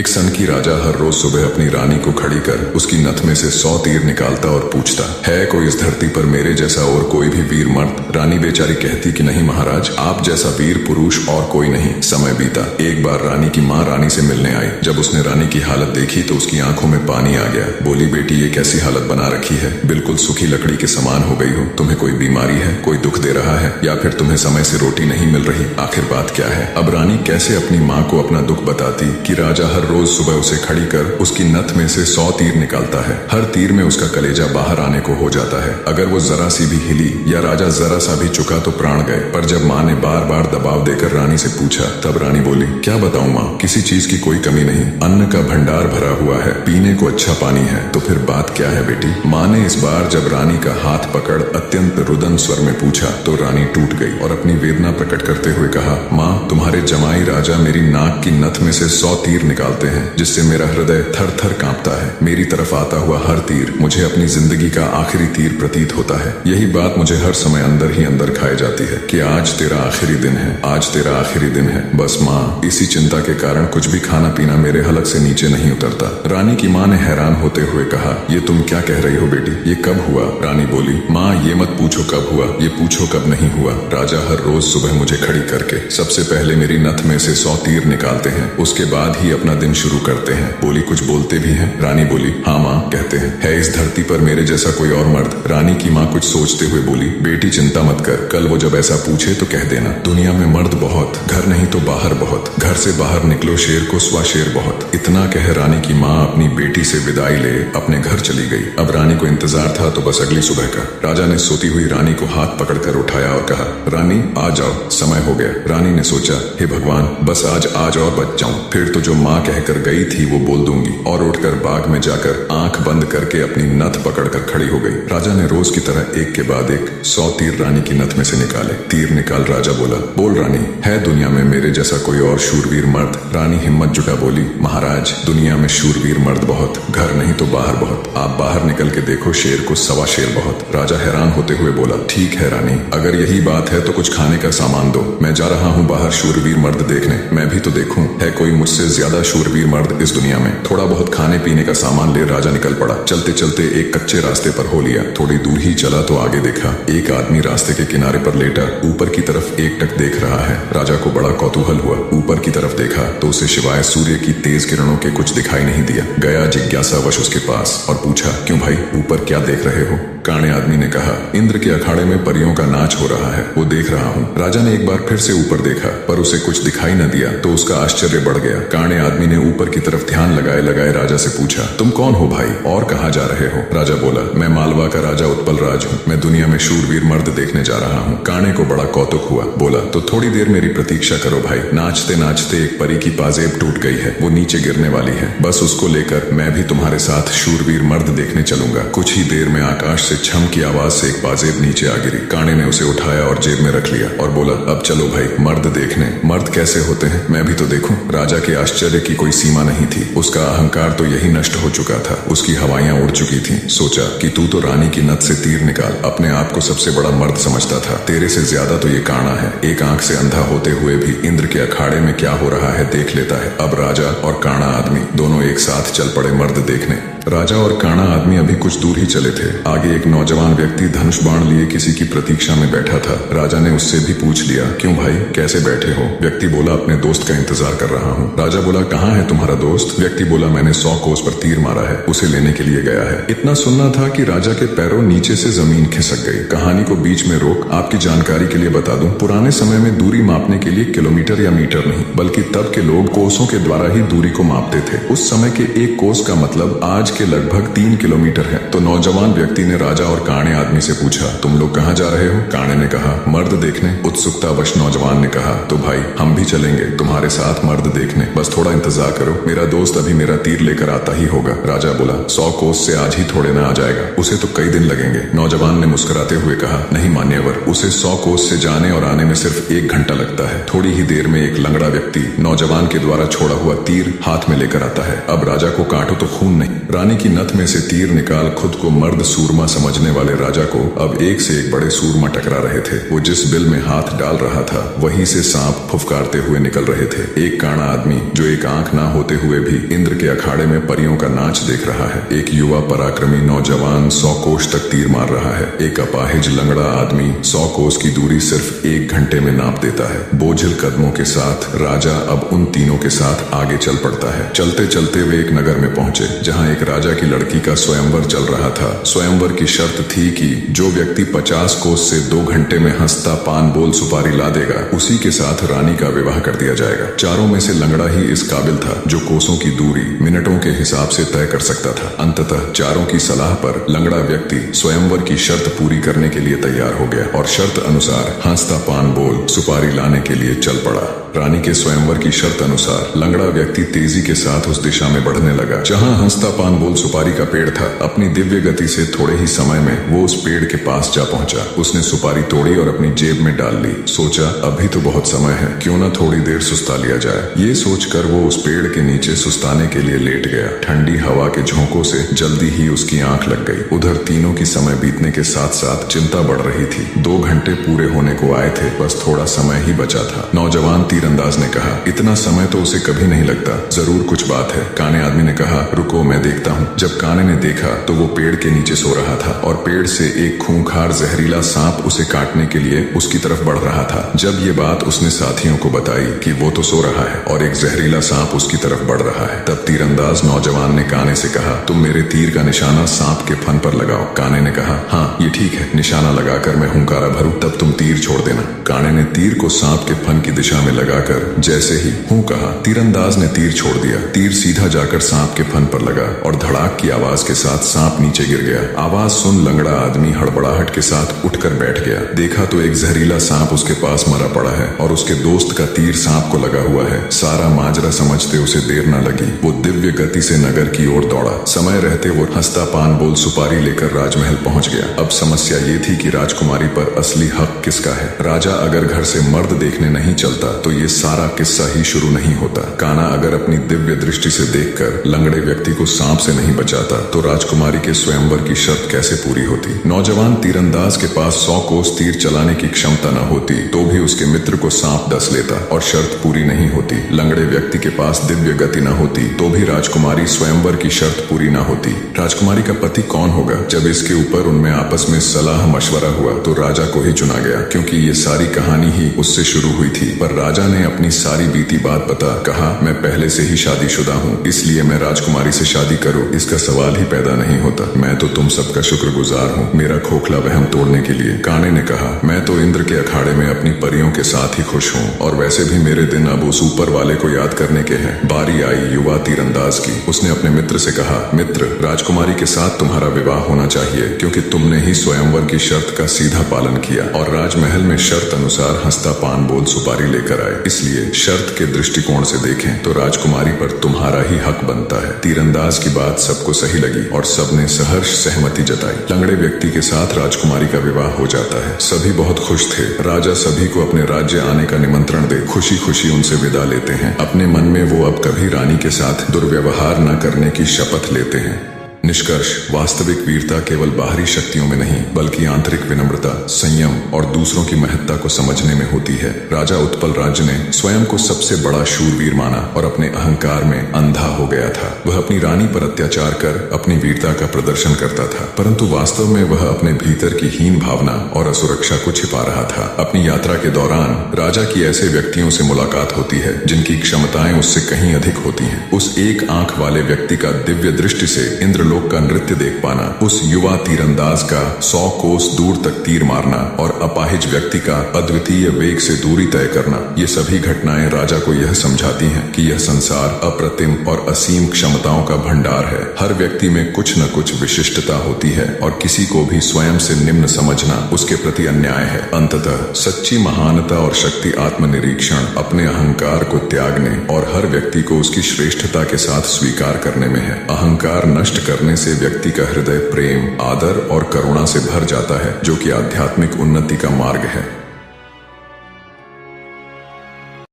एक सनकी राजा हर रोज सुबह अपनी रानी को खड़ी कर उसकी नथ में से 100 तीर निकालता और पूछता, है कोई इस धरती पर मेरे जैसा और कोई भी वीर मर्द? रानी बेचारी कहती कि नहीं महाराज, आप जैसा वीर पुरुष और कोई नहीं। समय बीता। एक बार रानी की माँ रानी से मिलने आई। जब उसने रानी की हालत देखी तो उसकी आंखों में पानी आ गया। बोली, बेटी ये कैसी हालत बना रखी है, बिल्कुल सूखी लकड़ी के समान हो गई हो। तुम्हें कोई बीमारी है, कोई दुख दे रहा है, या फिर तुम्हें समय से रोटी नहीं मिल रही? आखिर बात क्या है? अब रानी कैसे अपनी माँ को अपना दुख बताती कि राजा हर रोज सुबह उसे खड़ी कर उसकी नथ में से 100 तीर निकालता है। हर तीर में उसका कलेजा बाहर आने को हो जाता है। अगर वो जरा सी भी हिली या राजा जरा सा भी चुका तो प्राण गए। पर जब माँ ने बार बार दबाव देकर रानी से पूछा, तब रानी बोली, क्या बताऊं माँ, किसी चीज की कोई कमी नहीं। अन्न का भंडार भरा हुआ है, पीने को अच्छा पानी है, तो फिर बात क्या है बेटी? माँ ने इस बार जब रानी का हाथ पकड़ अत्यंत रुदन स्वर में पूछा तो रानी टूट गई और अपनी वेदना प्रकट करते हुए कहा, माँ तुम्हारे जमाई राजा मेरी नाक की नथ में से 100 तीर निकालते हैं, जिससे मेरा हृदय थर थर कांपता है। मेरी तरफ आता हुआ हर तीर मुझे अपनी जिंदगी का आखिरी तीर प्रतीत होता है। यही बात मुझे हर समय अंदर ही अंदर खाए जाती है कि आज तेरा आखिरी दिन है, आज तेरा आखिरी दिन है। बस माँ, इसी चिंता के कारण कुछ भी खाना पीना मेरे हलक से नीचे नहीं उतरता। रानी की माँ ने हैरान होते हुए कहा, ये तुम क्या कह रही हो बेटी, ये कब हुआ? रानी बोली, माँ ये मत पूछो कब हुआ, ये पूछो कब नहीं हुआ। राजा हर रोज सुबह मुझे खड़ी करके सबसे पहले मेरी नथ में से 100 तीर निकालते हैं, उसके बाद ही अपना दिन शुरू करते हैं। बोली, कुछ बोलते भी हैं? रानी बोली, हाँ माँ कहते हैं। है इस धरती पर मेरे जैसा कोई और मर्द? रानी की माँ कुछ सोचते हुए बोली, बेटी चिंता मत कर, कल वो जब ऐसा पूछे तो कह देना, दुनिया में मर्द बहुत, घर नहीं तो बाहर बहुत, घर से बाहर निकलो शेर को स्वा शेर बहुत। इतना कह रानी की माँ अपनी बेटी से विदाई ले अपने घर चली गई। अब रानी को इंतजार था तो बस अगली सुबह का। राजा ने सोती हुई रानी को हाथ पकड़कर उठाया और कहा, रानी आ जाओ, समय हो गया। रानी ने सोचा, हे भगवान, बस आज और बच जाऊं, फिर तो जो माँ कहकर गई थी वो बोल दूंगी। और उठकर बाग में जाकर आंख बंद करके अपनी नथ पकड़कर खड़ी हो गई। राजा ने रोज की तरह एक के बाद एक 100 तीर रानी की नथ में से निकाले। तीर निकाल राजा बोला, बोल रानी, है दुनिया में मेरे जैसा कोई और शूरवीर मर्द? रानी हिम्मत जुटा बोली, महाराज दुनिया में शूरवीर मर्द बहुत, घर नहीं तो बाहर बहुत। आप बाहर निकल के देखो, शेर को सवा शेर बहुत। राजा हैरान होते हुए बोला, ठीक है रानी, अगर यही बात है तो कुछ खाने का सामान दो, मैं जा रहा हूँ बाहर शूरवीर मर्द देखने, मैं भी तो देखूं है कोई मुझसे ज्यादा शूरवीर मर्द इस दुनिया में। थोड़ा बहुत खाने पीने का सामान ले राजा निकल पड़ा। चलते चलते एक कच्चे रास्ते पर हो लिया। थोड़ी दूर ही चला तो आगे देखा, एक आदमी रास्ते के किनारे पर लेटा ऊपर की तरफ एकटक देख रहा है। राजा को बड़ा कौतूहल हुआ। ऊपर की तरफ देखा तो उसे सिवाय सूर्य की तेज किरणों के कुछ दिखाई नहीं दिया। गया जिज्ञासावश उसके पास और पूछा, क्यों भाई, ऊपर क्या देख रहे हो? काणे आदमी ने कहा, इंद्र के अखाड़े में परियों का नाच हो रहा है, वो देख रहा हूँ। राजा ने एक बार फिर से ऊपर देखा पर उसे कुछ दिखाई न दिया तो उसका आश्चर्य बढ़ गया। काणे आदमी ने ऊपर की तरफ ध्यान लगाए लगाए राजा से पूछा, तुम कौन हो भाई और कहाँ जा रहे हो? राजा बोला, मैं मालवा का राजा उत्पल राज हूँ, मैं दुनिया में शूरवीर मर्द देखने जा रहा हूँ। काणे को बड़ा कौतुक हुआ। बोला, तो थोड़ी देर मेरी प्रतीक्षा करो भाई। नाचते नाचते एक परी की पाजेब टूट गई है, वो नीचे गिरने वाली है, बस उसको लेकर मैं भी तुम्हारे साथ शूरवीर मर्द देखने चलूंगा। कुछ ही देर में आकाश से छम की आवाज से एक पाजेब नीचे आ गिरी। काणे ने उसे उठाया और जेब में रख लिया और बोला, अब चलो भाई मर्द देखने। मर्द कैसे होते हैं मैं भी तो देखूं। राजा के आश्चर्य की कोई सीमा नहीं थी। उसका अहंकार तो यही नष्ट हो चुका था, उसकी हवाइयां उड़ चुकी थीं। सोचा कि तू तो रानी की नथ से तीर निकाल अपने आप को सबसे बड़ा मर्द समझता था, तेरे से ज्यादा तो ये काणा है। एक आंख से अंधा होते हुए भी इंद्र के अखाड़े में क्या हो रहा है देख लेता है। अब राजा और काणा आदमी दोनों एक साथ चल पड़े मर्द देखने। राजा और काणा आदमी अभी कुछ दूर ही चले थे। आगे एक नौजवान व्यक्ति धनुष बाण लिए किसी की प्रतीक्षा में बैठा था। राजा ने उससे भी पूछ लिया, क्यों भाई कैसे बैठे हो? व्यक्ति बोला, अपने दोस्त का इंतजार कर रहा हूँ। राजा बोला, कहाँ है तुम्हारा दोस्त? व्यक्ति बोला, मैंने 100 कोस पर तीर मारा है, उसे लेने के लिए गया है। इतना सुनना था कि राजा के पैरों नीचे से जमीन खिसक गई। कहानी को बीच में रोक आपकी जानकारी के लिए बता दूं, पुराने समय में दूरी मापने के लिए किलोमीटर या मीटर नहीं बल्कि तब के लोग कोसों के द्वारा ही दूरी को मापते थे। उस समय के एक कोस का मतलब आज के लगभग 3 किलोमीटर है। तो नौजवान व्यक्ति ने राजा और काणे आदमी से पूछा, तुम लोग कहाँ जा रहे हो? काणे ने कहा, मर्द देखने। उत्सुकतावश नौजवान ने कहा, तो भाई हम भी चलेंगे तुम्हारे साथ मर्द देखने, बस थोड़ा इंतजार करो, मेरा दोस्त अभी मेरा तीर लेकर आता ही होगा। राजा बोला, 100 कोस से आज ही थोड़े ना आ जाएगा, उसे तो कई दिन लगेंगे। नौजवान ने मुस्कुराते हुए कहा, नहीं मान्यवर, उसे 100 कोस से जाने और आने में सिर्फ 1 घंटा लगता है। थोड़ी ही देर में एक लंगड़ा व्यक्ति नौजवान के द्वारा छोड़ा हुआ तीर हाथ में लेकर आता है। अब राजा को काटो तो खून नहीं। रानी की नथ में से तीर निकाल खुद को मर्द सूरमा समझने वाले राजा को अब एक से एक बड़े सूरमा टकरा रहे थे। वो जिस बिल में हाथ डाल रहा था वहीं से सांप फुफकारते हुए निकल रहे थे। एक काणा आदमी जो एक आंख आंख ना होते हुए भी इंद्र के अखाड़े में परियों का नाच देख रहा है। एक युवा पराक्रमी नौजवान 100 कोस तक तीर मार रहा है। एक अपाहिज लंगड़ा आदमी 100 कोस की दूरी सिर्फ 1 घंटे में नाप देता है। बोझिल कदमों के साथ राजा अब उन तीनों के साथ आगे चल पड़ता है। चलते चलते वे एक नगर में पहुंचे जहां एक राजा की लड़की का स्वयंवर चल रहा था। स्वयंवर की शर्त थी कि जो व्यक्ति 50 कोस से 2 घंटे में हंसता पान बोल सुपारी ला देगा, उसी के साथ रानी का विवाह कर दिया जाएगा। चारों में से लंगड़ा ही इस काबिल था जो कोसों की दूरी मिनटों के हिसाब से तय कर सकता था। अंततः चारों की सलाह पर लंगड़ा व्यक्ति स्वयंवर की शर्त पूरी करने के लिए तैयार हो गया और शर्त अनुसार हंसता पान बोल सुपारी लाने के लिए चल पड़ा। रानी के स्वयंवर की शर्त अनुसार लंगड़ा व्यक्ति तेजी के साथ उस दिशा में बढ़ने लगा जहां हंसता पान बोल सुपारी का पेड़ था। अपनी दिव्य गति से थोड़े ही समय में वो उस पेड़ के पास जा पहुंचा। उसने सुपारी तोड़ी और अपनी जेब में डाल ली। सोचा अभी तो बहुत समय है, क्यों न थोड़ी देर सुस्ता लिया जाए। ये सोचकर वो उस पेड़ के नीचे सुस्ताने के लिए लेट गया। ठंडी हवा के झोंकों से जल्दी ही उसकी आंख लग गई। उधर तीनों की समय बीतने के साथ साथ चिंता बढ़ रही थी। 2 घंटे पूरे होने को आए थे, बस थोड़ा समय ही बचा था। नौजवान तीरंदाज ने कहा, इतना समय तो उसे कभी नहीं लगता, जरूर कुछ बात है। काने आदमी ने कहा, रुको मैं देखता हूँ। जब काने ने देखा तो वो पेड़ के नीचे सो रहा था और पेड़ से एक खूंखार जहरीला सांप उसे काटने के लिए उसकी तरफ बढ़ रहा था। जब ये बात उसने साथियों को बताई कि वो तो सो रहा है और एक जहरीला सांप उसकी तरफ बढ़ रहा है, तब तीरंदाज नौजवान ने काने से कहा, तुम मेरे तीर का निशाना सांप के फन पर लगाओ। काने ने कहा, हाँ ये ठीक है, निशाना लगाकर मैं हुंकारा भरूं तब तुम तीर छोड़ देना। काने ने तीर को सांप के फन की दिशा में लगाकर जैसे ही हूँ कहा, तीरंदाज ने तीर छोड़ दिया। तीर सीधा जाकर सांप के फन पर लगा और धड़ाक की आवाज के साथ सांप नीचे गिर गया। आवाज सुन लंगड़ा आदमी हड़बड़ाहट के साथ उठकर बैठ गया। देखा तो एक जहरीला सांप उसके पास मरा पड़ा है और उसके दोस्त का तीर सांप को लगा हुआ है। सारा माजरा समझते उसे देर न लगी। वो दिव्य गति से नगर की ओर दौड़ा। समय रहते वो हंसता पान बोल सुपारी लेकर राजमहल पहुंच गया। अब समस्या ये थी कि राजकुमारी पर असली हक किसका है। राजा अगर घर से मर्द देखने नहीं चलता तो ये सारा किस्सा ही शुरू नहीं होता। काना अगर अपनी दिव्य दृष्टि से देखकर लंगड़े व्यक्ति को सांप से नहीं बचाता तो राजकुमारी के स्वयंवर की शर्त कैसे पूरी होती। नौजवान तीरंदाज के पास 100 कोस तीर चलाने की क्षमता न होती तो भी उसके मित्र को सांप डस लेता और शर्त पूरी नहीं होती। लंगड़े व्यक्ति के पास दिव्य गति न होती तो भी राजकुमारी स्वयंवर की शर्त पूरी न होती। राजकुमारी का पति कौन होगा? जब इसके ऊपर उनमें आपस में सलाह मशवरा हुआ तो राजा को ही चुना गया, क्योंकि ये सारी कहानी ही उससे शुरू हुई थी। पर राजा ने अपनी सारी बीती बात बता कहा, मैं पहले से ही शादीशुदा हूँ, इसलिए मैं राजकुमारी से शादी करूँ इसका सवाल ही पैदा नहीं होता। मैं तो तुम सबका शुक्रगुजार हूँ मेरा खोखला वहम तोड़ने के लिए। काने ने कहा, मैं तो इंद्र के अखाड़े में अपनी परियों के साथ ही खुश हूँ और वैसे भी मेरे दिन अब उस ऊपर वाले को याद करने के हैं। बारी आई युवा तीरंदाज की। उसने अपने मित्र से कहा, मित्र, राजकुमारी के साथ तुम्हारा विवाह होना चाहिए, क्योंकि तुमने ही स्वयंवर की शर्त का सीधा पालन किया और राजमहल में शर्त अनुसार हंसता पान बोल सुपारी लेकर आए। इसलिए शर्त के दृष्टिकोण से देखें तो राजकुमारी पर तुम्हारा ही हक बनता है। तीरंदाज की बात सबको सही लगी और सबने सहर्ष सहमति जताई। लंगड़े व्यक्ति के साथ राजकुमारी का विवाह हो जाता है। सभी बहुत खुश थे। राजा सभी को अपने राज्य आने का निमंत्रण दे खुशी खुशी उनसे विदा लेते हैं। अपने मन में वो अब कभी रानी के साथ दुर्व्यवहार न करने की शपथ लेते हैं। निष्कर्ष, वास्तविक वीरता केवल बाहरी शक्तियों में नहीं बल्कि आंतरिक विनम्रता, संयम और दूसरों की महत्ता को समझने में होती है। राजा उत्पल राज्य ने स्वयं को सबसे बड़ा शूरवीर माना और अपने अहंकार में अंधा हो गया था। वह अपनी रानी पर अत्याचार कर अपनी वीरता का प्रदर्शन करता था, परंतु वास्तव में वह अपने भीतर की हीन भावना और असुरक्षा को छिपा रहा था। अपनी यात्रा के दौरान राजा की ऐसे व्यक्तियों से मुलाकात होती है जिनकी क्षमताएं उससे कहीं अधिक होती हैं। उस एक आंख वाले व्यक्ति का दिव्य दृष्टि से इंद्र लोक का नृत्य देख पाना, उस युवा तीरंदाज का 100 कोस दूर तक तीर मारना और अपाहिज व्यक्ति का अद्वितीय वेग से दूरी तय करना, ये सभी घटनाएं राजा को यह समझाती हैं कि यह संसार अप्रतिम और असीम क्षमताओं का भंडार है। हर व्यक्ति में कुछ न कुछ विशिष्टता होती है और किसी को भी स्वयं से निम्न समझना उसके प्रति अन्याय है। अंततः सच्ची महानता और शक्ति आत्मनिरीक्षण, अपने अहंकार को त्यागने और हर व्यक्ति को उसकी श्रेष्ठता के साथ स्वीकार करने में है। अहंकार नष्ट करने से व्यक्ति का हृदय प्रेम, आदर और करुणा से भर जाता है, जो कि आध्यात्मिक उन्नति का मार्ग है।